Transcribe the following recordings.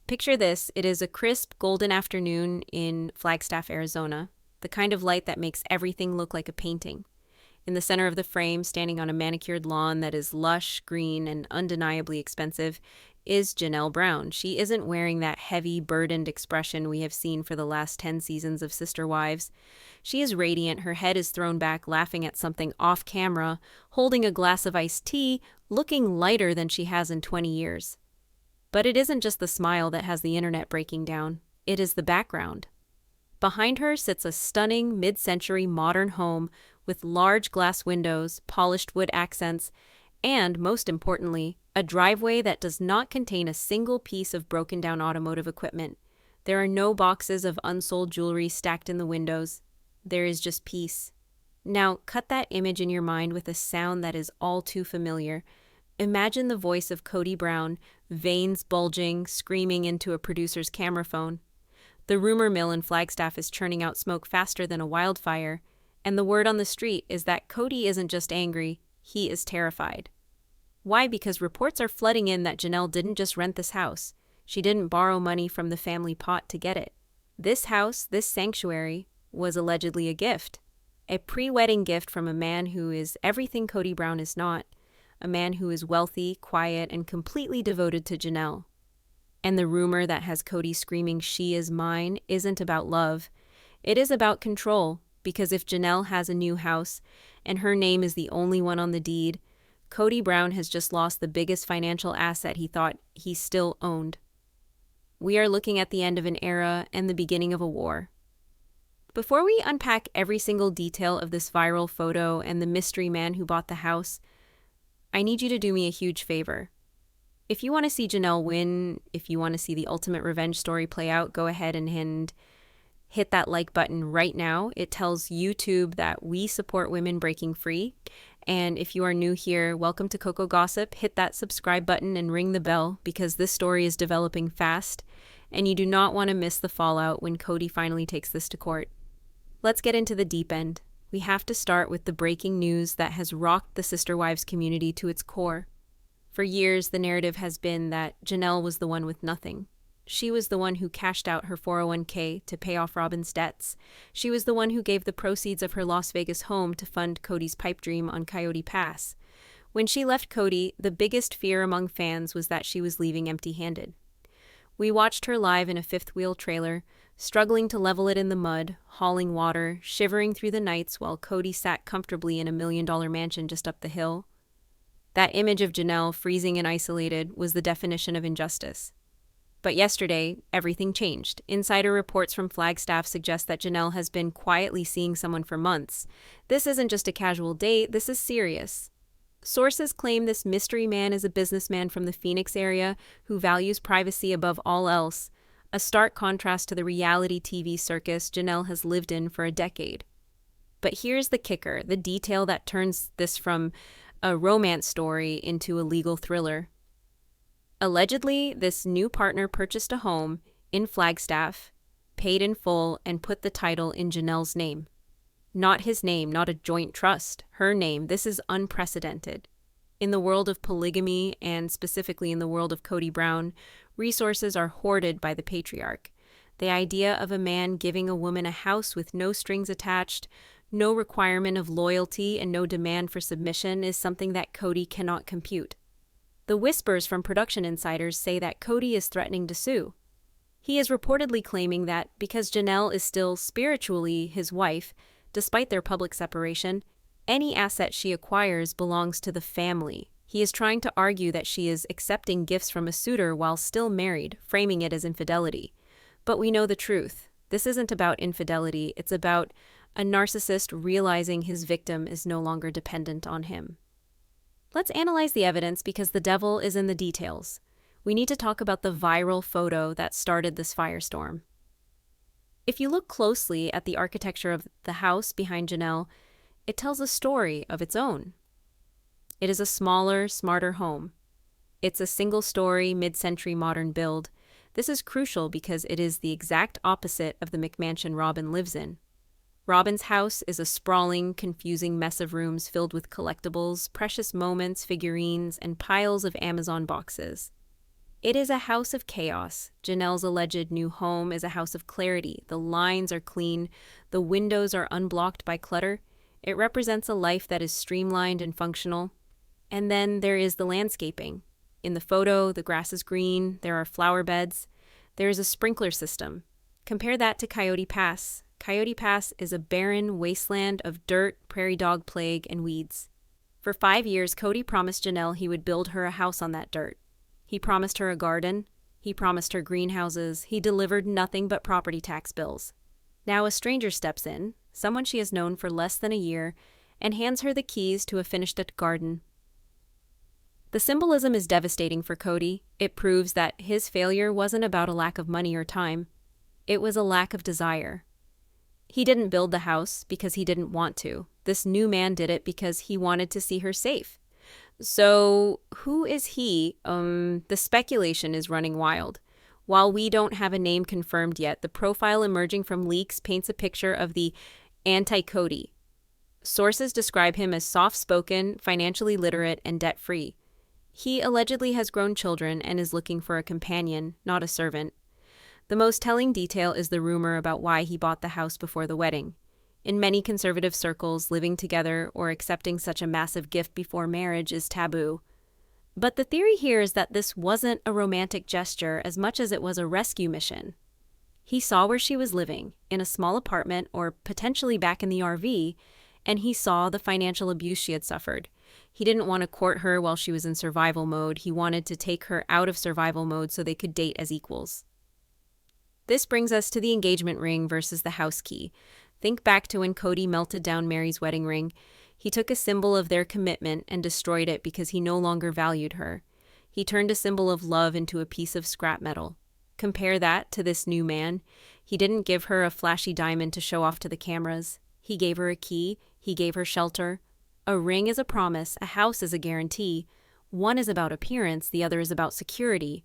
Picture this, it is a crisp, golden afternoon in Flagstaff, Arizona, the kind of light that makes everything look like a painting. In the center of the frame, standing on a manicured lawn that is lush, green, and undeniably expensive, is Janelle Brown. She isn't wearing that heavy, burdened expression we have seen for the last 10 seasons of Sister Wives. She is radiant, her head is thrown back, laughing at something off camera, holding a glass of iced tea, looking lighter than she has in 20 years. But it isn't just the smile that has the internet breaking down. It is the background. Behind her sits a stunning mid-century modern home with large glass windows, polished wood accents, and, most importantly, a driveway that does not contain a single piece of broken-down automotive equipment. There are no boxes of unsold jewelry stacked in the windows. There is just peace. Now, cut that image in your mind with a sound that is all too familiar. Imagine the voice of Kody Brown, veins bulging, screaming into a producer's camera phone. The rumor mill in Flagstaff is churning out smoke faster than a wildfire, and the word on the street is that Cody isn't just angry, he is terrified. Why? Because reports are flooding in that Janelle didn't just rent this house. She didn't borrow money from the family pot to get it. This house, this sanctuary, was allegedly a gift. A pre-wedding gift from a man who is everything Kody Brown is not. A man who is wealthy, quiet, and completely devoted to Janelle. And the rumor that has Cody screaming, "She is mine," isn't about love. It is about control, because if Janelle has a new house, and her name is the only one on the deed, Kody Brown has just lost the biggest financial asset he thought he still owned. We are looking at the end of an era and the beginning of a war. Before we unpack every single detail of this viral photo and the mystery man who bought the house, I need you to do me a huge favor. If you want to see Janelle win, if you want to see the ultimate revenge story play out, go ahead and hit that like button right now. It tells YouTube that we support women breaking free. And if you are new here, welcome to COCO Gossip. Hit that subscribe button and ring the bell because this story is developing fast, and you do not want to miss the fallout when Cody finally takes this to court. Let's get into the deep end. We have to start with the breaking news that has rocked the Sister Wives community to its core. For years, the narrative has been that Janelle was the one with nothing. She was the one who cashed out her 401k to pay off Robyn's debts. She was the one who gave the proceeds of her Las Vegas home to fund Cody's pipe dream on Coyote Pass. When she left Cody, the biggest fear among fans was that she was leaving empty-handed. We watched her live in a fifth-wheel trailer, struggling to level it in the mud, hauling water, shivering through the nights while Cody sat comfortably in a $1 million mansion just up the hill. That image of Janelle, freezing and isolated, was the definition of injustice. But yesterday, everything changed. Insider reports from Flagstaff suggest that Janelle has been quietly seeing someone for months. This isn't just a casual date, this is serious. Sources claim this mystery man is a businessman from the Phoenix area who values privacy above all else, a stark contrast to the reality TV circus Janelle has lived in for a decade. But here's the kicker, the detail that turns this from a romance story into a legal thriller. Allegedly, this new partner purchased a home in Flagstaff, paid in full, and put the title in Janelle's name. Not his name, not a joint trust, her name. This is unprecedented. In the world of polygamy, and specifically in the world of Kody Brown, resources are hoarded by the patriarch. The idea of a man giving a woman a house with no strings attached, no requirement of loyalty, and no demand for submission is something that Cody cannot compute. The whispers from production insiders say that Cody is threatening to sue. He is reportedly claiming that because Janelle is still spiritually his wife, despite their public separation, any asset she acquires belongs to the family. He is trying to argue that she is accepting gifts from a suitor while still married, framing it as infidelity. But we know the truth. This isn't about infidelity, it's about a narcissist realizing his victim is no longer dependent on him. Let's analyze the evidence because the devil is in the details. We need to talk about the viral photo that started this firestorm. If you look closely at the architecture of the house behind Janelle, it tells a story of its own. It is a smaller, smarter home. It's a single-story, mid-century modern build. This is crucial because it is the exact opposite of the McMansion Robyn lives in. Robyn's house is a sprawling, confusing mess of rooms filled with collectibles, precious moments, figurines, and piles of Amazon boxes. It is a house of chaos. Janelle's alleged new home is a house of clarity. The lines are clean. The windows are unblocked by clutter. It represents a life that is streamlined and functional. And then there is the landscaping. In the photo, the grass is green. There are flower beds. There is a sprinkler system. Compare that to Coyote Pass. Coyote Pass is a barren wasteland of dirt, prairie dog plague, and weeds. For 5 years, Cody promised Janelle he would build her a house on that dirt. He promised her a garden. He promised her greenhouses. He delivered nothing but property tax bills. Now a stranger steps in, someone she has known for less than a year, and hands her the keys to a finished garden. The symbolism is devastating for Cody. It proves that his failure wasn't about a lack of money or time. It was a lack of desire. He didn't build the house because he didn't want to. This new man did it because he wanted to see her safe. So, who is he? The speculation is running wild. While we don't have a name confirmed yet, the profile emerging from leaks paints a picture of the anti-Cody. Sources describe him as soft-spoken, financially literate, and debt-free. He allegedly has grown children and is looking for a companion, not a servant. The most telling detail is the rumor about why he bought the house before the wedding. In many conservative circles, living together or accepting such a massive gift before marriage is taboo. But the theory here is that this wasn't a romantic gesture as much as it was a rescue mission. He saw where she was living, in a small apartment or potentially back in the RV, and he saw the financial abuse she had suffered. He didn't want to court her while she was in survival mode. He wanted to take her out of survival mode so they could date as equals. This brings us to the engagement ring versus the house key. Think back to when Cody melted down Meri's wedding ring. He took a symbol of their commitment and destroyed it because he no longer valued her. He turned a symbol of love into a piece of scrap metal. Compare that to this new man. He didn't give her a flashy diamond to show off to the cameras. He gave her a key. He gave her shelter. A ring is a promise. A house is a guarantee. One is about appearance. The other is about security.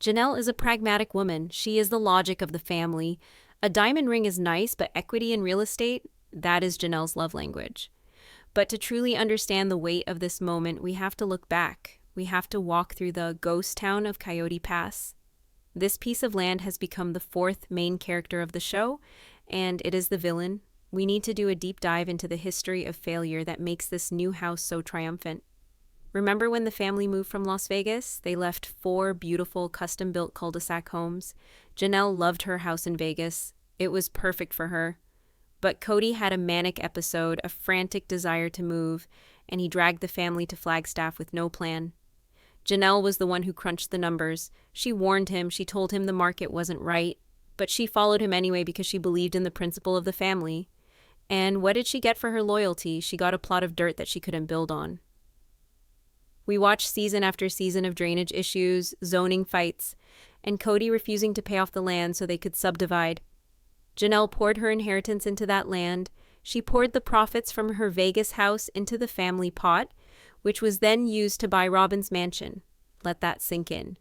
Janelle is a pragmatic woman. She is the logic of the family. A diamond ring is nice, but equity in real estate, that is Janelle's love language. But to truly understand the weight of this moment, we have to look back. We have to walk through the ghost town of Coyote Pass. This piece of land has become the fourth main character of the show, and it is the villain. We need to do a deep dive into the history of failure that makes this new house so triumphant. Remember when the family moved from Las Vegas? They left 4 beautiful custom-built cul-de-sac homes. Janelle loved her house in Vegas. It was perfect for her. But Cody had a manic episode, a frantic desire to move, and he dragged the family to Flagstaff with no plan. Janelle was the one who crunched the numbers. She warned him, she told him the market wasn't right, but she followed him anyway because she believed in the principle of the family. And what did she get for her loyalty? She got a plot of dirt that she couldn't build on. We watched season after season of drainage issues, zoning fights, and Cody refusing to pay off the land so they could subdivide. Janelle poured her inheritance into that land. She poured the profits from her Vegas house into the family pot, which was then used to buy Robyn's mansion. Let that sink in.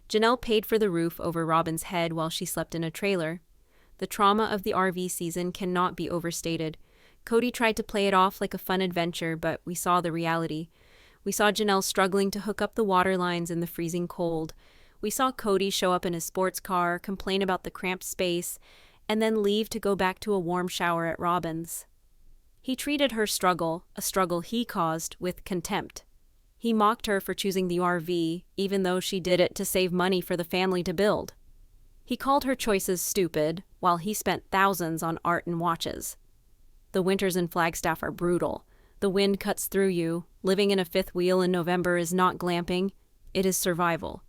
Janelle paid for the roof over Robyn's head while she slept in a trailer. The trauma of the RV season cannot be overstated. Cody tried to play it off like a fun adventure, but we saw the reality. We saw Janelle struggling to hook up the water lines in the freezing cold. We saw Cody show up in his sports car, complain about the cramped space, and then leave to go back to a warm shower at Robyn's. He treated her struggle, a struggle he caused, with contempt. He mocked her for choosing the RV, even though she did it to save money for the family to build. He called her choices stupid, while he spent thousands on art and watches. The winters in Flagstaff are brutal. The wind cuts through you. Living in a fifth wheel in November is not glamping. It is survival.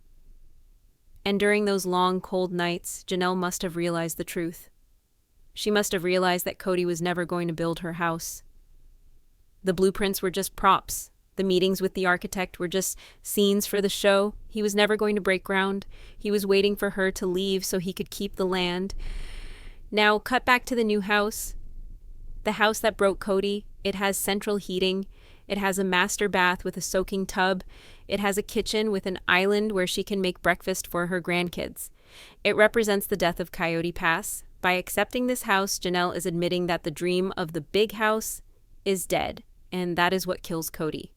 And during those long, cold nights, Janelle must have realized the truth. She must have realized that Cody was never going to build her house. The blueprints were just props. The meetings with the architect were just scenes for the show. He was never going to break ground. He was waiting for her to leave so he could keep the land. Now, cut back to the new house. The house that broke Cody. It has central heating. It has a master bath with a soaking tub. It has a kitchen with an island where she can make breakfast for her grandkids. It represents the death of Coyote Pass. By accepting this house, Janelle is admitting that the dream of the big house is dead, and that is what kills Cody.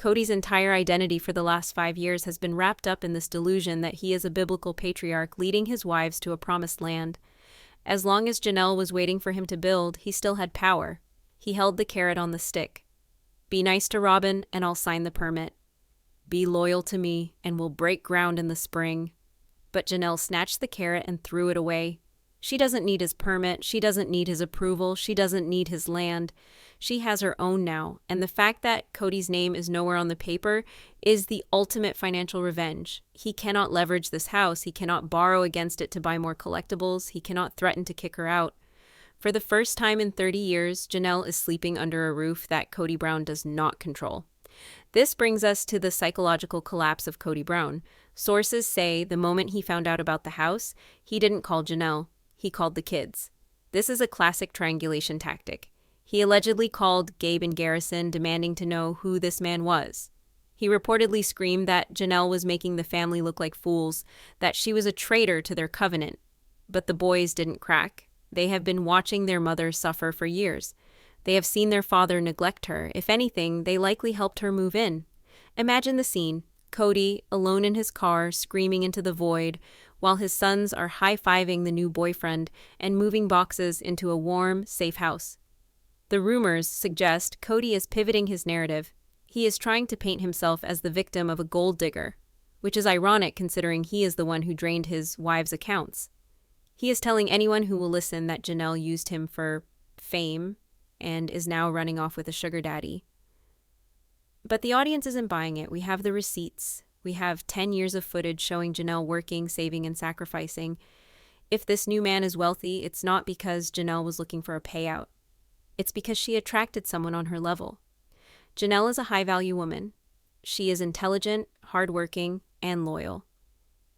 Cody's entire identity for the last 5 years has been wrapped up in this delusion that he is a biblical patriarch leading his wives to a promised land. As long as Janelle was waiting for him to build, he still had power. He held the carrot on the stick. Be nice to Robyn and I'll sign the permit. Be loyal to me and we'll break ground in the spring. But Janelle snatched the carrot and threw it away. She doesn't need his permit, she doesn't need his approval, she doesn't need his land. She has her own now, and the fact that Cody's name is nowhere on the paper is the ultimate financial revenge. He cannot leverage this house, he cannot borrow against it to buy more collectibles, he cannot threaten to kick her out. For the first time in 30 years, Janelle is sleeping under a roof that Kody Brown does not control. This brings us to the psychological collapse of Kody Brown. Sources say the moment he found out about the house, he didn't call Janelle. He called the kids. This is a classic triangulation tactic. He allegedly called Gabe and Garrison, demanding to know who this man was. He reportedly screamed that Janelle was making the family look like fools, that she was a traitor to their covenant. But the boys didn't crack. They have been watching their mother suffer for years. They have seen their father neglect her. If anything, they likely helped her move in. Imagine the scene. Cody, alone in his car, screaming into the void, while his sons are high-fiving the new boyfriend and moving boxes into a warm, safe house. The rumors suggest Cody is pivoting his narrative. He is trying to paint himself as the victim of a gold digger, which is ironic considering he is the one who drained his wife's accounts. He is telling anyone who will listen that Janelle used him for fame and is now running off with a sugar daddy. But the audience isn't buying it. We have the receipts. We have 10 years of footage showing Janelle working, saving, and sacrificing. If this new man is wealthy, it's not because Janelle was looking for a payout. It's because she attracted someone on her level. Janelle is a high-value woman. She is intelligent, hardworking, and loyal.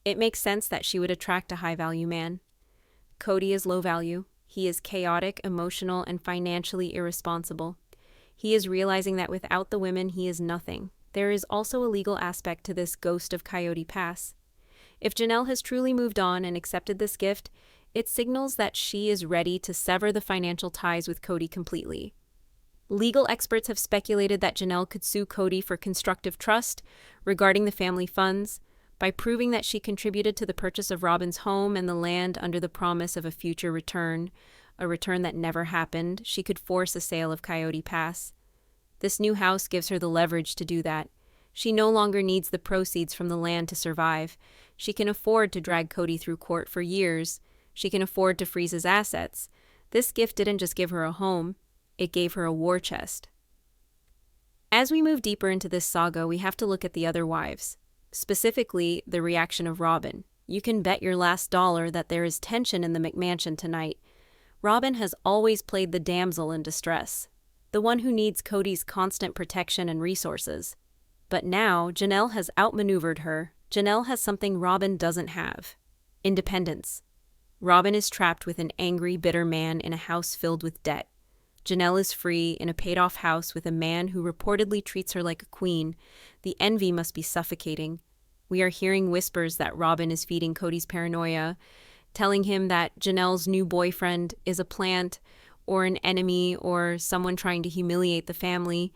It makes sense that she would attract a high-value man. Cody is low value. He is chaotic, emotional, and financially irresponsible. He is realizing that without the women, he is nothing. There is also a legal aspect to this ghost of Coyote Pass. If Janelle has truly moved on and accepted this gift, it signals that she is ready to sever the financial ties with Cody completely. Legal experts have speculated that Janelle could sue Cody for constructive trust regarding the family funds by proving that she contributed to the purchase of Robyn's home and the land under the promise of a future return, a return that never happened. She could force a sale of Coyote Pass. This new house gives her the leverage to do that. She no longer needs the proceeds from the land to survive. She can afford to drag Cody through court for years. She can afford to freeze his assets. This gift didn't just give her a home, it gave her a war chest. As we move deeper into this saga, we have to look at the other wives, specifically the reaction of Robyn. You can bet your last dollar that there is tension in the McMansion tonight. Robyn has always played the damsel in distress, the one who needs Cody's constant protection and resources. But now, Janelle has outmaneuvered her. Janelle has something Robyn doesn't have: independence. Robyn is trapped with an angry, bitter man in a house filled with debt. Janelle is free in a paid-off house with a man who reportedly treats her like a queen. The envy must be suffocating. We are hearing whispers that Robyn is feeding Cody's paranoia, telling him that Janelle's new boyfriend is a plant or an enemy or someone trying to humiliate the family.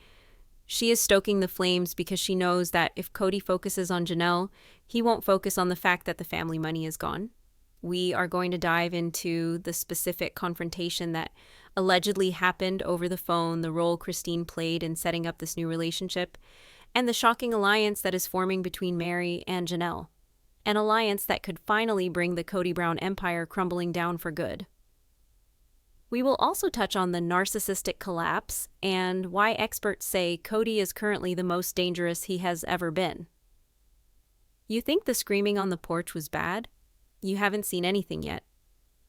She is stoking the flames because she knows that if Cody focuses on Janelle, he won't focus on the fact that the family money is gone. We are going to dive into the specific confrontation that allegedly happened over the phone, the role Christine played in setting up this new relationship, and the shocking alliance that is forming between Meri and Janelle. An alliance that could finally bring the Kody Brown empire crumbling down for good. We will also touch on the narcissistic collapse and why experts say Cody is currently the most dangerous he has ever been. You think the screaming on the porch was bad? You haven't seen anything yet.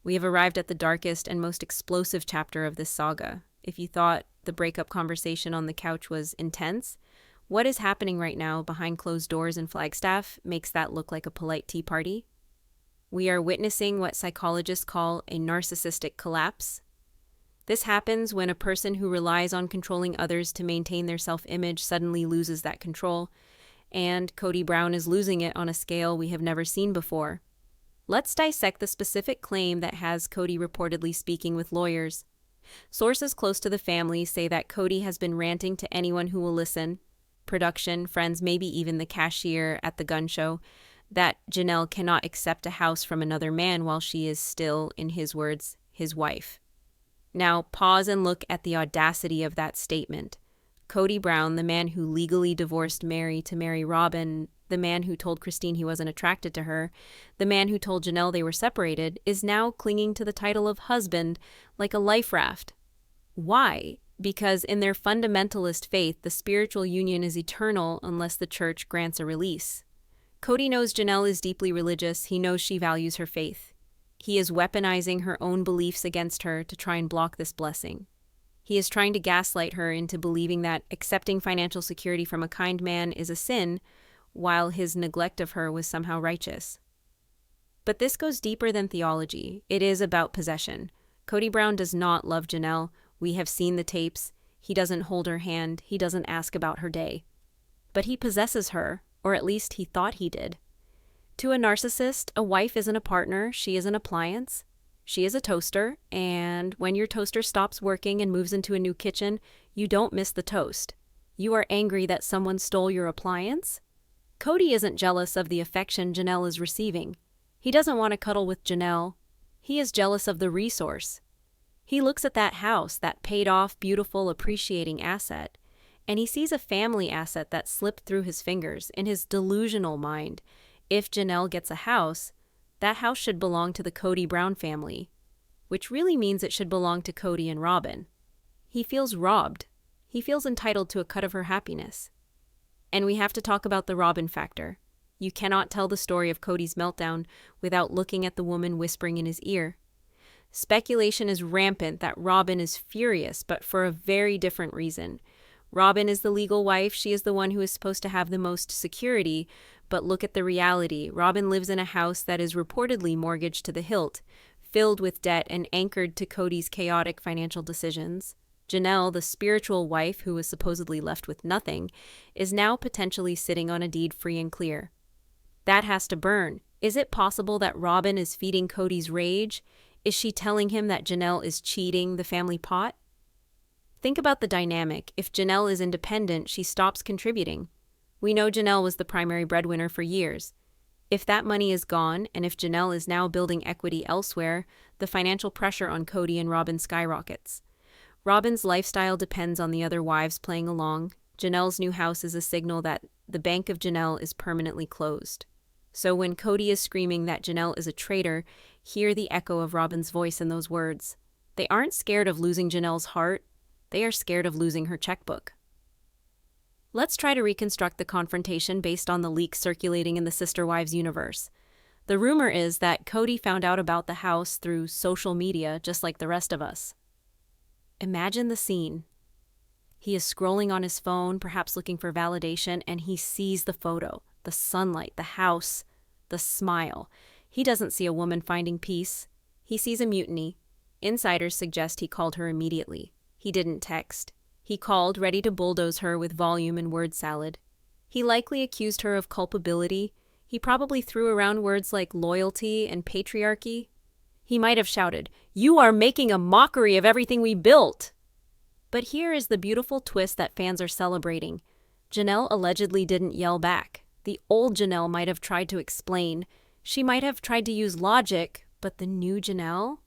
We have arrived at the darkest and most explosive chapter of this saga. If you thought the breakup conversation on the couch was intense, what is happening right now behind closed doors in Flagstaff makes that look like a polite tea party. We are witnessing what psychologists call a narcissistic collapse. This happens when a person who relies on controlling others to maintain their self-image suddenly loses that control, and Kody Brown is losing it on a scale we have never seen before. Let's dissect the specific claim that has Cody reportedly speaking with lawyers. Sources close to the family say that Cody has been ranting to anyone who will listen. production, friends, maybe even the cashier at the gun show, that Janelle cannot accept a house from another man while she is still, in his words, his wife. Now, pause and look at the audacity of that statement. Kody Brown, the man who legally divorced Meri to marry Robyn, the man who told Christine he wasn't attracted to her, the man who told Janelle they were separated, is now clinging to the title of husband like a life raft. Why? Because in their fundamentalist faith, the spiritual union is eternal unless the church grants a release. Kody knows Janelle is deeply religious. He knows she values her faith. He is weaponizing her own beliefs against her to try and block this blessing. He is trying to gaslight her into believing that accepting financial security from a kind man is a sin, while his neglect of her was somehow righteous. But this goes deeper than theology. It is about possession. Kody Brown does not love Janelle. We have seen the tapes. He doesn't hold her hand. He doesn't ask about her day. But he possesses her, or at least he thought he did. To a narcissist, a wife isn't a partner. She is an appliance. She is a toaster, and when your toaster stops working and moves into a new kitchen, you don't miss the toast. You are angry that someone stole your appliance? Kody isn't jealous of the affection Janelle is receiving. He doesn't want to cuddle with Janelle. He is jealous of the resource. He looks at that house, that paid-off, beautiful, appreciating asset, and he sees a family asset that slipped through his fingers in his delusional mind. If Janelle gets a house, that house should belong to the Kody Brown family, which really means it should belong to Kody and Robyn. He feels robbed. He feels entitled to a cut of her happiness. And we have to talk about the Robyn factor. You cannot tell the story of Kody's meltdown without looking at the woman whispering in his ear. Speculation is rampant that Robyn is furious, but for a very different reason. Robyn is the legal wife. She is the one who is supposed to have the most security. But look at the reality. Robyn lives in a house that is reportedly mortgaged to the hilt, filled with debt and anchored to Kody's chaotic financial decisions. Janelle, the spiritual wife who was supposedly left with nothing, is now potentially sitting on a deed free and clear. That has to burn. Is it possible that Robyn is feeding Kody's rage? Is she telling him that Janelle is cheating the family pot? Think about the dynamic. If Janelle is independent, she stops contributing. We know Janelle was the primary breadwinner for years. If that money is gone, and if Janelle is now building equity elsewhere, the financial pressure on Kody and Robyn skyrockets. Robyn's lifestyle depends on the other wives playing along. Janelle's new house is a signal that the bank of Janelle is permanently closed. So when Kody is screaming that Janelle is a traitor, hear the echo of Robyn's voice in those words. They aren't scared of losing Janelle's heart. They are scared of losing her checkbook. Let's try to reconstruct the confrontation based on the leaks circulating in the Sister Wives universe. The rumor is that Kody found out about the house through social media, just like the rest of us. Imagine the scene. He is scrolling on his phone, perhaps looking for validation, and he sees the photo, the sunlight, the house, the smile. He doesn't see a woman finding peace. He sees a mutiny. Insiders suggest he called her immediately. He didn't text. He called, ready to bulldoze her with volume and word salad. He likely accused her of culpability. He probably threw around words like loyalty and patriarchy. He might have shouted, "You are making a mockery of everything we built!" But here is the beautiful twist that fans are celebrating. Janelle allegedly didn't yell back. The old Janelle might have tried to explain. She might have tried to use logic, but the new Janelle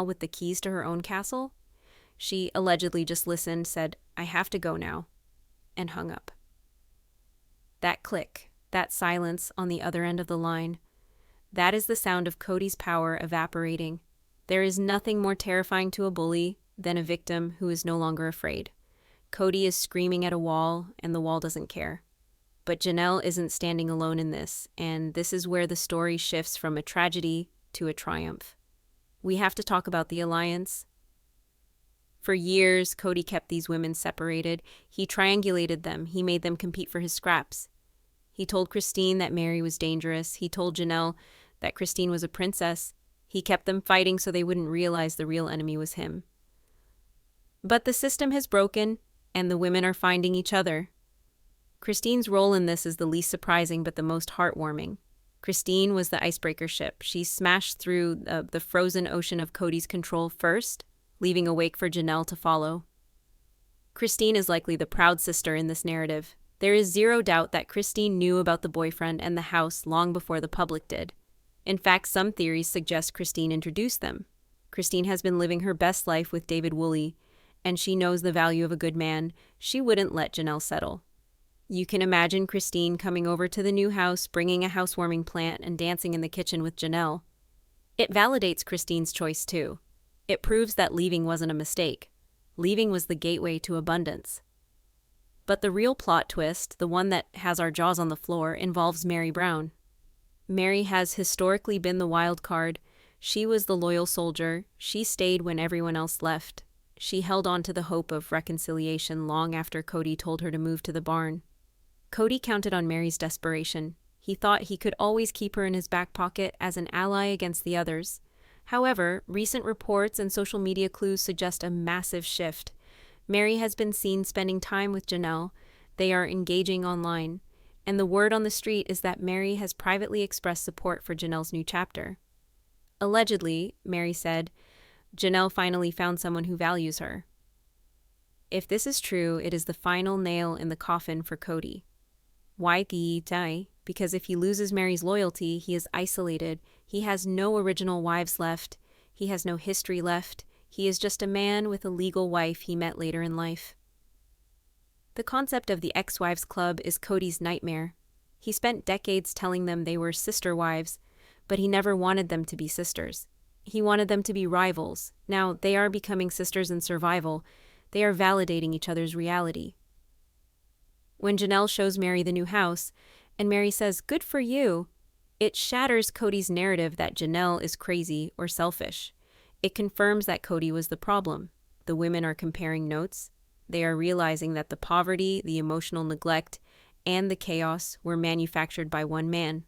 with the keys to her own castle, she allegedly just listened, said, "I have to go now," and hung up. That click, that silence on the other end of the line, that is the sound of Kody's power evaporating. There is nothing more terrifying to a bully than a victim who is no longer afraid. Kody is screaming at a wall, and the wall doesn't care. But Janelle isn't standing alone in this, and this is where the story shifts from a tragedy to a triumph. We have to talk about the alliance. For years, Kody kept these women separated. He triangulated them. He made them compete for his scraps. He told Christine that Meri was dangerous. He told Janelle that Christine was a princess. He kept them fighting so they wouldn't realize the real enemy was him. But the system has broken, and the women are finding each other. Christine's role in this is the least surprising but the most heartwarming. Christine was the icebreaker ship. She smashed through the frozen ocean of Kody's control first, leaving a wake for Janelle to follow. Christine is likely the proud sister in this narrative. There is zero doubt that Christine knew about the boyfriend and the house long before the public did. In fact, some theories suggest Christine introduced them. Christine has been living her best life with David Woolley, and she knows the value of a good man. She wouldn't let Janelle settle. You can imagine Christine coming over to the new house, bringing a housewarming plant, and dancing in the kitchen with Janelle. It validates Christine's choice, too. It proves that leaving wasn't a mistake. Leaving was the gateway to abundance. But the real plot twist, the one that has our jaws on the floor, involves Meri Brown. Meri has historically been the wild card. She was the loyal soldier. She stayed when everyone else left. She held on to the hope of reconciliation long after Cody told her to move to the barn. Cody counted on Meri's desperation. He thought he could always keep her in his back pocket as an ally against the others. However, recent reports and social media clues suggest a massive shift. Meri has been seen spending time with Janelle. They are engaging online. And the word on the street is that Meri has privately expressed support for Janelle's new chapter. Allegedly, Meri said, Janelle finally found someone who values her. If this is true, it is the final nail in the coffin for Cody. Why he die? Because if he loses Meri's loyalty, he is isolated. He has no original wives left. He has no history left. He is just a man with a legal wife he met later in life. The concept of the ex-wives club is Cody's nightmare. He spent decades telling them they were sister wives, but he never wanted them to be sisters. He wanted them to be rivals. Now they are becoming sisters in survival. They are validating each other's reality. When Janelle shows Meri the new house, and Meri says, "Good for you," it shatters Cody's narrative that Janelle is crazy or selfish. It confirms that Cody was the problem. The women are comparing notes. They are realizing that the poverty, the emotional neglect, and the chaos were manufactured by one man.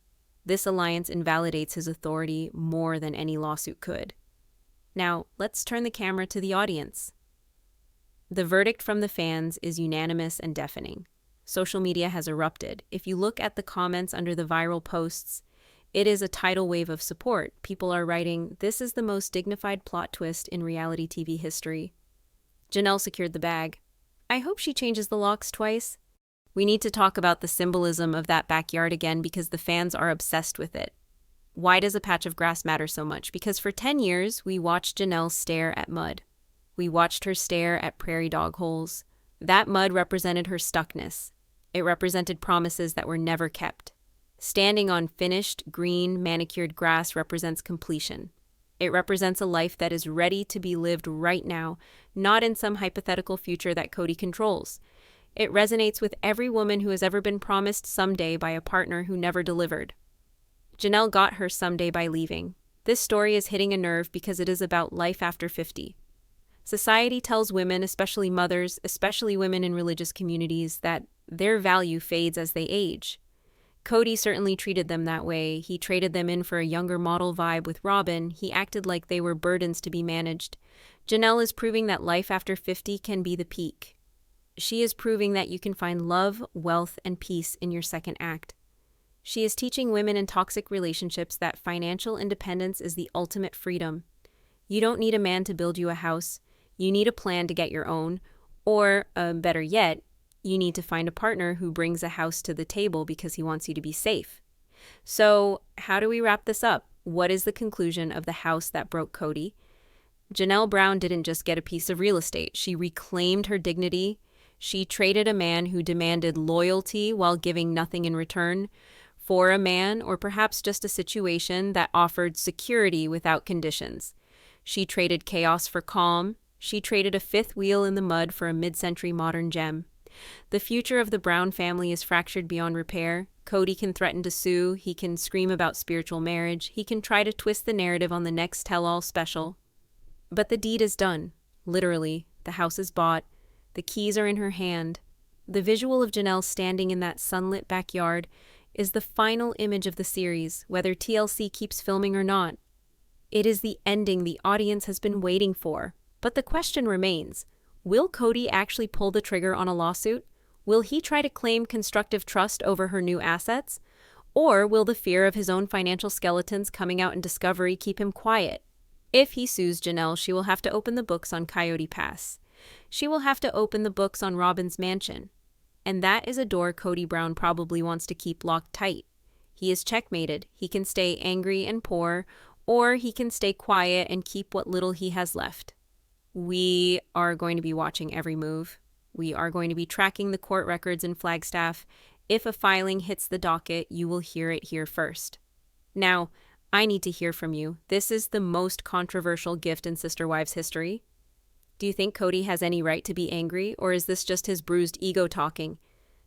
This alliance invalidates his authority more than any lawsuit could. Now, let's turn the camera to the audience. The verdict from the fans is unanimous and deafening. Social media has erupted. If you look at the comments under the viral posts, it is a tidal wave of support. People are writing, "This is the most dignified plot twist in reality TV history. Janelle secured the bag. I hope she changes the locks twice." We need to talk about the symbolism of that backyard again because the fans are obsessed with it. Why does a patch of grass matter so much? Because for 10 years, we watched Janelle stare at mud. We watched her stare at prairie dog holes. That mud represented her stuckness. It represented promises that were never kept. Standing on finished, green, manicured grass represents completion. It represents a life that is ready to be lived right now, not in some hypothetical future that Cody controls. It resonates with every woman who has ever been promised someday by a partner who never delivered. Janelle got her someday by leaving. This story is hitting a nerve because it is about life after 50. Society tells women, especially mothers, especially women in religious communities, that their value fades as they age. Cody certainly treated them that way. He traded them in for a younger model vibe with Robyn. He acted like they were burdens to be managed. Janelle is proving that life after 50 can be the peak. She is proving that you can find love, wealth, and peace in your second act. She is teaching women in toxic relationships that financial independence is the ultimate freedom. You don't need a man to build you a house. You need a plan to get your own. Or, better yet, you need to find a partner who brings a house to the table because he wants you to be safe. So, how do we wrap this up? What is the conclusion of the house that broke Cody? Janelle Brown didn't just get a piece of real estate. She reclaimed her dignity. She traded a man who demanded loyalty while giving nothing in return for a man, or perhaps just a situation that offered security without conditions. She traded chaos for calm. She traded a fifth wheel in the mud for a mid-century modern gem. The future of the Brown family is fractured beyond repair. Cody can threaten to sue. He can scream about spiritual marriage. He can try to twist the narrative on the next tell-all special. But the deed is done. Literally, the house is bought. The keys are in her hand. The visual of Janelle standing in that sunlit backyard is the final image of the series, whether TLC keeps filming or not. It is the ending the audience has been waiting for. But the question remains, will Cody actually pull the trigger on a lawsuit? Will he try to claim constructive trust over her new assets? Or will the fear of his own financial skeletons coming out in discovery keep him quiet? If he sues Janelle, she will have to open the books on Coyote Pass. She will have to open the books on Robyn's mansion. And that is a door Kody Brown probably wants to keep locked tight. He is checkmated. He can stay angry and poor, or he can stay quiet and keep what little he has left. We are going to be watching every move. We are going to be tracking the court records in Flagstaff. If a filing hits the docket, you will hear it here first. Now, I need to hear from you. This is the most controversial gift in Sister Wives history. Do you think Kody has any right to be angry, or is this just his bruised ego talking?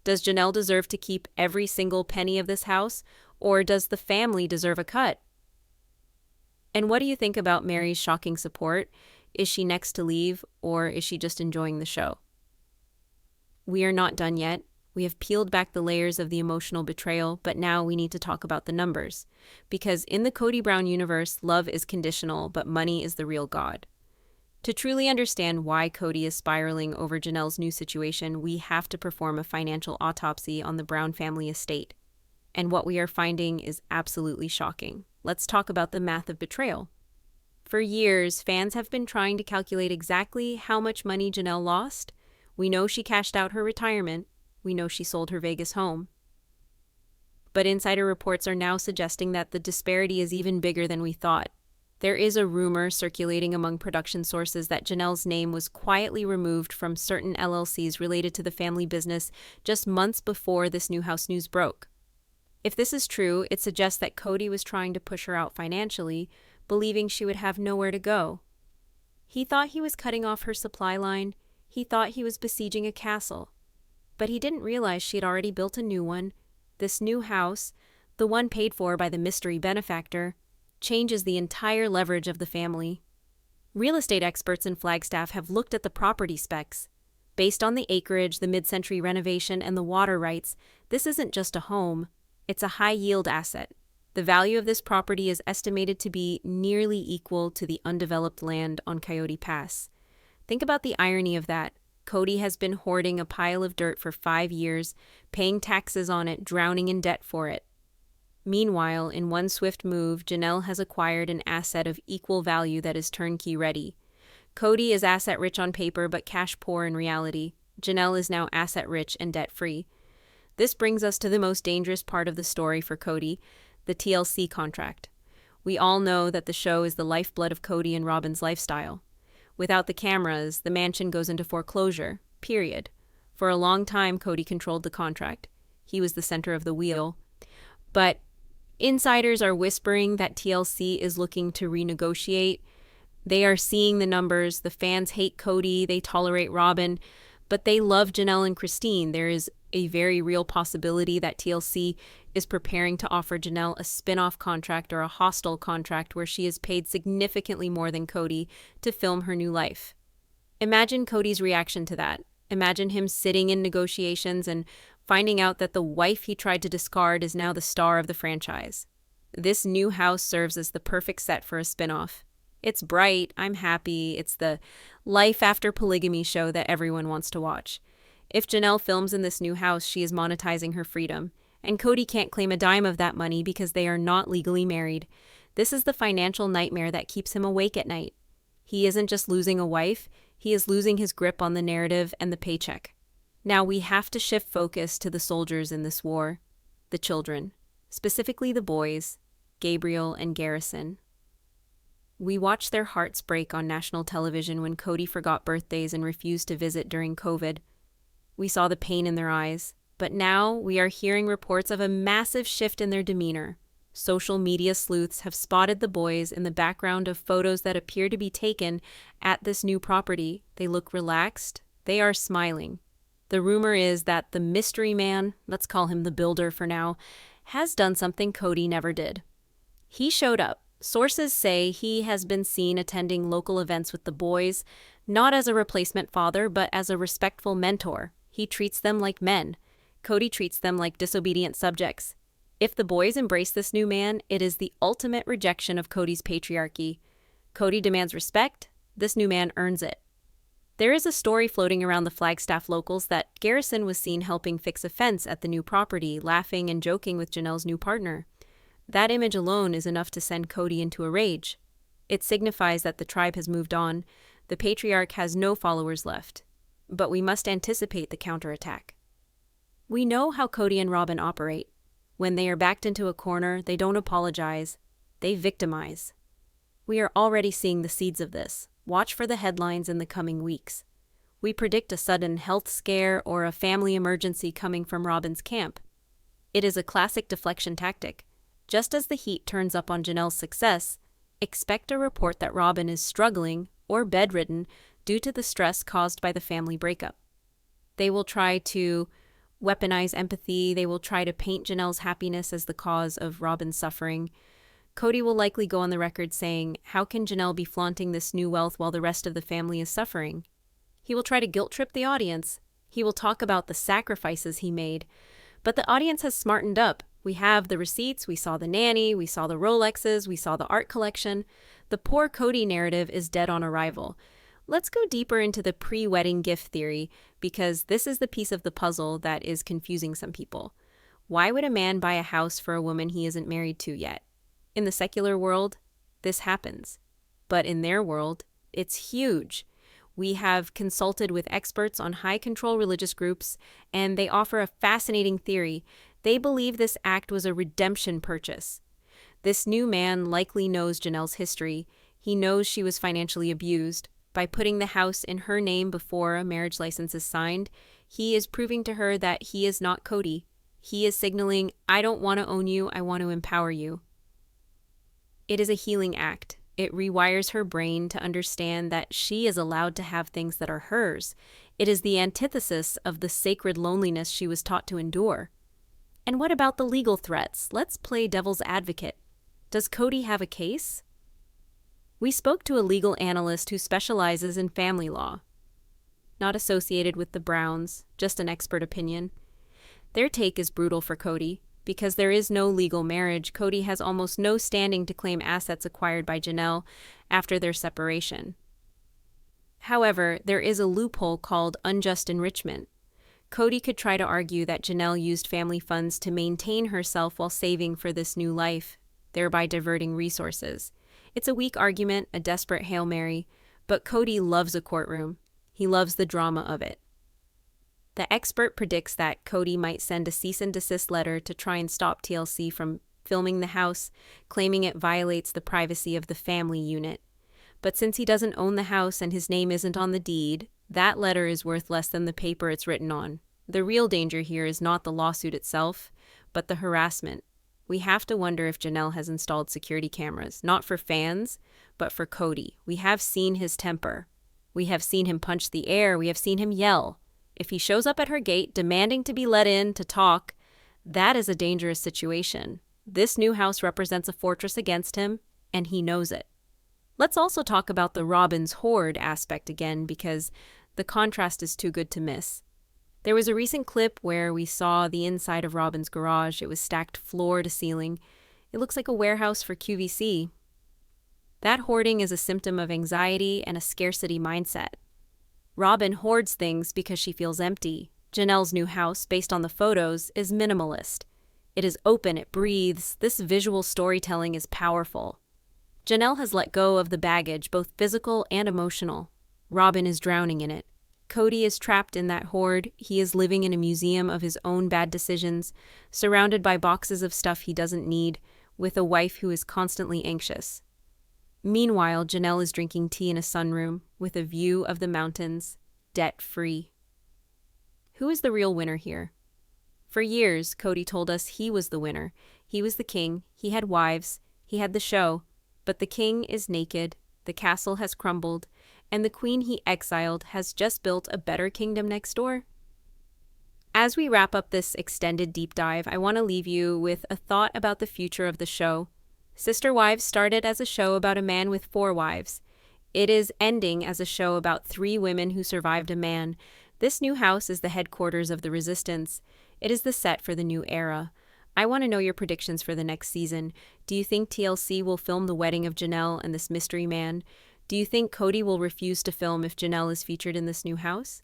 Does Janelle deserve to keep every single penny of this house, or does the family deserve a cut? And what do you think about Meri's shocking support? Is she next to leave, or is she just enjoying the show? We are not done yet. We have peeled back the layers of the emotional betrayal, but now we need to talk about the numbers. Because in the Kody Brown universe, love is conditional, but money is the real god. To truly understand why Kody is spiraling over Janelle's new situation, we have to perform a financial autopsy on the Brown family estate. And what we are finding is absolutely shocking. Let's talk about the math of betrayal. For years, fans have been trying to calculate exactly how much money Janelle lost. We know she cashed out her retirement. We know she sold her Vegas home. But insider reports are now suggesting that the disparity is even bigger than we thought. There is a rumor circulating among production sources that Janelle's name was quietly removed from certain LLCs related to the family business just months before this new house news broke. If this is true, it suggests that Kody was trying to push her out financially, believing she would have nowhere to go. He thought he was cutting off her supply line. He thought he was besieging a castle. But he didn't realize she had already built a new one. This new house, the one paid for by the mystery benefactor, changes the entire leverage of the family. Real estate experts in Flagstaff have looked at the property specs. Based on the acreage, the mid-century renovation, and the water rights, this isn't just a home. It's a high-yield asset. The value of this property is estimated to be nearly equal to the undeveloped land on Coyote Pass. Think about the irony of that. Kody has been hoarding a pile of dirt for 5 years, paying taxes on it, drowning in debt for it. Meanwhile, in one swift move, Janelle has acquired an asset of equal value that is turnkey ready. Kody is asset-rich on paper but cash-poor in reality. Janelle is now asset-rich and debt-free. This brings us to the most dangerous part of the story for Kody, the TLC contract. We all know that the show is the lifeblood of Kody and Robyn's lifestyle. Without the cameras, the mansion goes into foreclosure, period. For a long time, Kody controlled the contract. He was the center of the wheel. But insiders are whispering that TLC is looking to renegotiate. They are seeing the numbers. The fans hate Kody. They tolerate Robyn. But they love Janelle and Christine. There is a very real possibility that TLC is preparing to offer Janelle a spin-off contract or a hostile contract where she is paid significantly more than Kody to film her new life. Imagine Kody's reaction to that. Imagine him sitting in negotiations and finding out that the wife he tried to discard is now the star of the franchise. This new house serves as the perfect set for a spin-off. It's bright, I'm happy, it's the life after polygamy show that everyone wants to watch. If Janelle films in this new house, she is monetizing her freedom. And Kody can't claim a dime of that money because they are not legally married. This is the financial nightmare that keeps him awake at night. He isn't just losing a wife, he is losing his grip on the narrative and the paycheck. Now we have to shift focus to the soldiers in this war, the children, specifically the boys, Gabriel and Garrison. We watched their hearts break on national television when Kody forgot birthdays and refused to visit during COVID. We saw the pain in their eyes, but now we are hearing reports of a massive shift in their demeanor. Social media sleuths have spotted the boys in the background of photos that appear to be taken at this new property. They look relaxed. They are smiling. The rumor is that the mystery man, let's call him the builder for now, has done something Kody never did. He showed up. Sources say he has been seen attending local events with the boys, not as a replacement father, but as a respectful mentor. He treats them like men. Kody treats them like disobedient subjects. If the boys embrace this new man, it is the ultimate rejection of Kody's patriarchy. Kody demands respect. This new man earns it. There is a story floating around the Flagstaff locals that Garrison was seen helping fix a fence at the new property, laughing and joking with Janelle's new partner. That image alone is enough to send Kody into a rage. It signifies that the tribe has moved on. The patriarch has no followers left. But we must anticipate the counterattack. We know how Kody and Robyn operate. When they are backed into a corner, they don't apologize. They victimize. We are already seeing the seeds of this. Watch for the headlines in the coming weeks. We predict a sudden health scare or a family emergency coming from Robyn's camp. It is a classic deflection tactic. Just as the heat turns up on Janelle's success, expect a report that Robyn is struggling or bedridden due to the stress caused by the family breakup. They will try to weaponize empathy. They will try to paint Janelle's happiness as the cause of Robyn's suffering. Kody will likely go on the record saying, "How can Janelle be flaunting this new wealth while the rest of the family is suffering?" He will try to guilt-trip the audience. He will talk about the sacrifices he made. But the audience has smartened up. We have the receipts, we saw the nanny, we saw the Rolexes, we saw the art collection. The poor Kody narrative is dead on arrival. Let's go deeper into the pre-wedding gift theory, because this is the piece of the puzzle that is confusing some people. Why would a man buy a house for a woman he isn't married to yet? In the secular world, this happens. But in their world, it's huge. We have consulted with experts on high-control religious groups, and they offer a fascinating theory. They believe this act was a redemption purchase. This new man likely knows Janelle's history. He knows she was financially abused. By putting the house in her name before a marriage license is signed, he is proving to her that he is not Kody. He is signaling, "I don't want to own you, I want to empower you." It is a healing act. It rewires her brain to understand that she is allowed to have things that are hers. It is the antithesis of the sacred loneliness she was taught to endure. And what about the legal threats? Let's play devil's advocate. Does Kody have a case? We spoke to a legal analyst who specializes in family law. Not associated with the Browns, just an expert opinion. Their take is brutal for Kody. Because there is no legal marriage, Kody has almost no standing to claim assets acquired by Janelle after their separation. However, there is a loophole called unjust enrichment. Kody could try to argue that Janelle used family funds to maintain herself while saving for this new life, thereby diverting resources. It's a weak argument, a desperate Hail Mary, but Kody loves a courtroom. He loves the drama of it. The expert predicts that Kody might send a cease and desist letter to try and stop TLC from filming the house, claiming it violates the privacy of the family unit. But since he doesn't own the house and his name isn't on the deed, that letter is worth less than the paper it's written on. The real danger here is not the lawsuit itself, but the harassment. We have to wonder if Janelle has installed security cameras, not for fans, but for Kody. We have seen his temper. We have seen him punch the air. We have seen him yell. If he shows up at her gate demanding to be let in to talk, that is a dangerous situation. This new house represents a fortress against him, and he knows it. Let's also talk about the Robyn's hoard aspect again, because the contrast is too good to miss. There was a recent clip where we saw the inside of Robyn's garage. It was stacked floor to ceiling. It looks like a warehouse for QVC. That hoarding is a symptom of anxiety and a scarcity mindset. Robyn hoards things because she feels empty. Janelle's new house, based on the photos, is minimalist. It is open, it breathes. This visual storytelling is powerful. Janelle has let go of the baggage, both physical and emotional. Robyn is drowning in it. Kody is trapped in that hoard. He is living in a museum of his own bad decisions, surrounded by boxes of stuff he doesn't need, with a wife who is constantly anxious. Meanwhile, Janelle is drinking tea in a sunroom with a view of the mountains, debt-free. Who is the real winner here? For years, Kody told us he was the winner. He was the king, he had wives, he had the show, but the king is naked, the castle has crumbled, and the queen he exiled has just built a better kingdom next door. As we wrap up this extended deep dive, I want to leave you with a thought about the future of the show. Sister Wives started as a show about a man with 4 wives. It is ending as a show about 3 women who survived a man. This new house is the headquarters of the resistance. It is the set for the new era. I want to know your predictions for the next season. Do you think TLC will film the wedding of Janelle and this mystery man? Do you think Kody will refuse to film if Janelle is featured in this new house?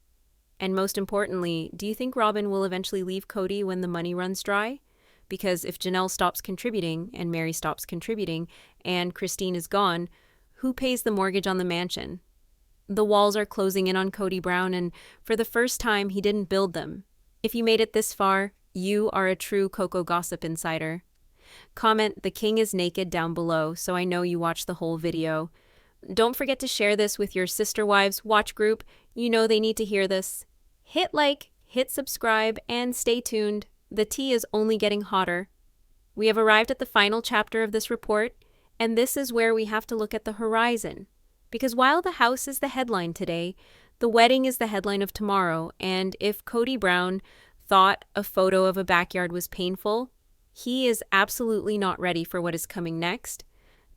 And most importantly, do you think Robyn will eventually leave Kody when the money runs dry? Because if Janelle stops contributing, and Meri stops contributing, and Christine is gone, who pays the mortgage on the mansion? The walls are closing in on Kody Brown, and for the first time, he didn't build them. If you made it this far, you are a true COCO gossip insider. Comment "The King is naked" down below so I know you watched the whole video. Don't forget to share this with your sister wives watch group. You know they need to hear this. Hit like, hit subscribe, and stay tuned. The tea is only getting hotter. We have arrived at the final chapter of this report, and this is where we have to look at the horizon. Because while the house is the headline today, the wedding is the headline of tomorrow, and if Kody Brown thought a photo of a backyard was painful, he is absolutely not ready for what is coming next.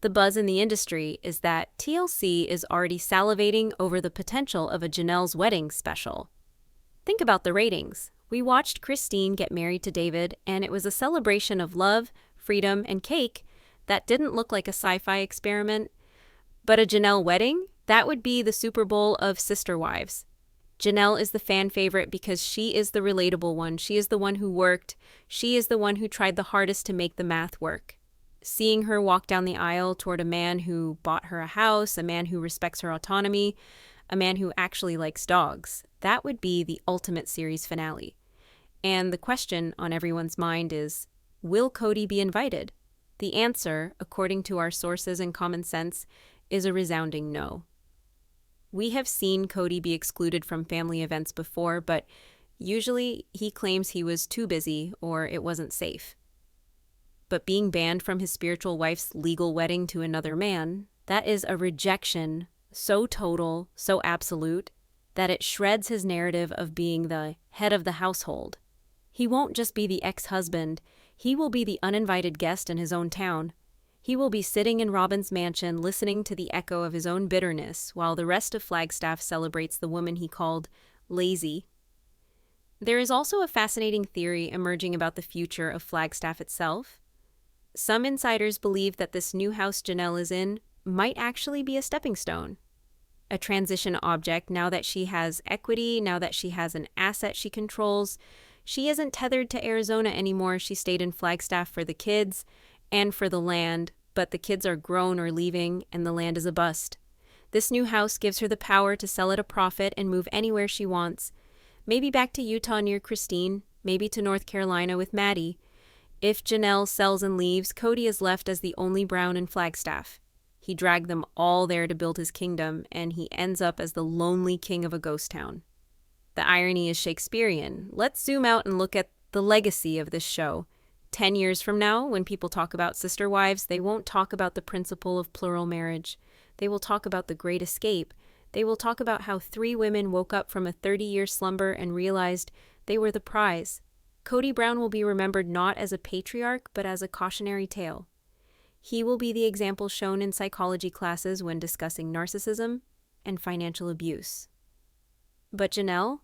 The buzz in the industry is that TLC is already salivating over the potential of a Janelle's wedding special. Think about the ratings. We watched Christine get married to David, and it was a celebration of love, freedom, and cake that didn't look like a sci-fi experiment. But a Janelle wedding? That would be the Super Bowl of sister wives. Janelle is the fan favorite because she is the relatable one. She is the one who worked. She is the one who tried the hardest to make the math work. Seeing her walk down the aisle toward a man who bought her a house, a man who respects her autonomy, a man who actually likes dogs, that would be the ultimate series finale. And the question on everyone's mind is, will Kody be invited? The answer, according to our sources and common sense, is a resounding no. We have seen Kody be excluded from family events before, but usually he claims he was too busy or it wasn't safe. But being banned from his spiritual wife's legal wedding to another man, that is a rejection so total, so absolute, that it shreds his narrative of being the head of the household. He won't just be the ex-husband, he will be the uninvited guest in his own town. He will be sitting in Robyn's mansion listening to the echo of his own bitterness while the rest of Flagstaff celebrates the woman he called lazy. There is also a fascinating theory emerging about the future of Flagstaff itself. Some insiders believe that this new house Janelle is in might actually be a stepping stone, a transition object now that she has equity, now that she has an asset she controls. She isn't tethered to Arizona anymore. She stayed in Flagstaff for the kids and for the land, but the kids are grown or leaving and the land is a bust. This new house gives her the power to sell at a profit and move anywhere she wants. Maybe back to Utah near Christine, maybe to North Carolina with Maddie. If Janelle sells and leaves, Kody is left as the only Brown in Flagstaff. He dragged them all there to build his kingdom, and he ends up as the lonely king of a ghost town. The irony is Shakespearean. Let's zoom out and look at the legacy of this show. 10 years from now, when people talk about sister wives, they won't talk about the principle of plural marriage. They will talk about the Great Escape. They will talk about how 3 women woke up from a 30-year slumber and realized they were the prize. Kody Brown will be remembered not as a patriarch, but as a cautionary tale. He will be the example shown in psychology classes when discussing narcissism and financial abuse. But Janelle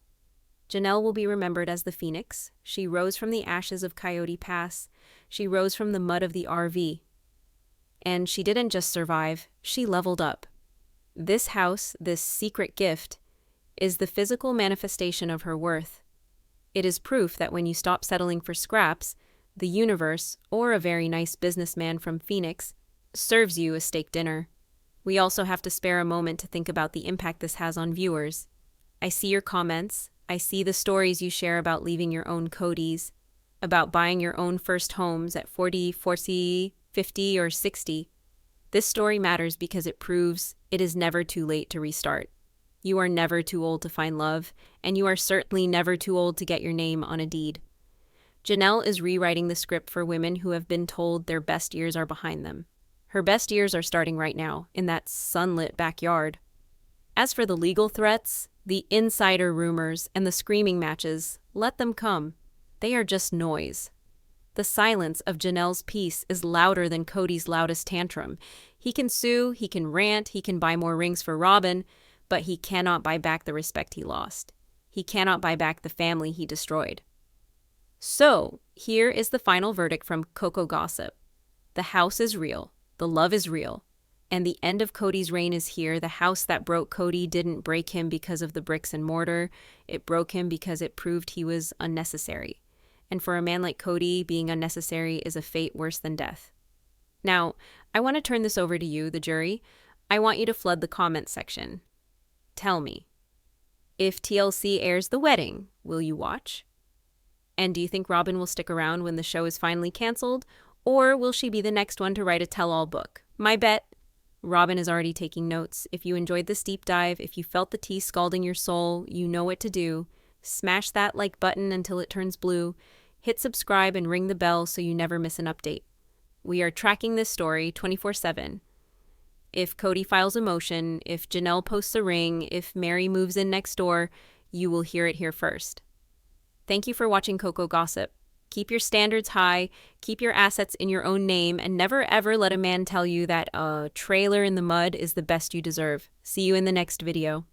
will be remembered as the phoenix. She rose from the ashes of Coyote Pass. She rose from the mud of the RV. And she didn't just survive, she leveled up. This house, this secret gift, is the physical manifestation of her worth. It is proof that when you stop settling for scraps, the universe, or a very nice businessman from Phoenix, serves you a steak dinner. We also have to spare a moment to think about the impact this has on viewers. I see your comments. I see the stories you share about leaving your own Kodys, about buying your own first homes at 40, 50, or 60. This story matters because it proves it is never too late to restart. You are never too old to find love, and you are certainly never too old to get your name on a deed. Janelle is rewriting the script for women who have been told their best years are behind them. Her best years are starting right now, in that sunlit backyard. As for the legal threats, the insider rumors, and the screaming matches, let them come. They are just noise. The silence of Janelle's piece is louder than Kody's loudest tantrum. He can sue, he can rant, he can buy more rings for Robyn, but he cannot buy back the respect he lost. He cannot buy back the family he destroyed. So, here is the final verdict from COCO Gossip. The house is real, the love is real, and the end of Kody's reign is here. The house that broke Kody didn't break him because of the bricks and mortar. It broke him because it proved he was unnecessary. And for a man like Kody, being unnecessary is a fate worse than death. Now, I want to turn this over to you, the jury. I want you to flood the comments section. Tell me, if TLC airs the wedding, will you watch? And do you think Robyn will stick around when the show is finally canceled? Or will she be the next one to write a tell-all book? My bet, Robyn is already taking notes. If you enjoyed this deep dive, if you felt the tea scalding your soul, you know what to do. Smash that like button until it turns blue. Hit subscribe and ring the bell so you never miss an update. We are tracking this story 24/7. If Cody files a motion, if Janelle posts a ring, if Meri moves in next door, you will hear it here first. Thank you for watching COCO Gossip. Keep your standards high, keep your assets in your own name, and never ever let a man tell you that a trailer in the mud is the best you deserve. See you in the next video.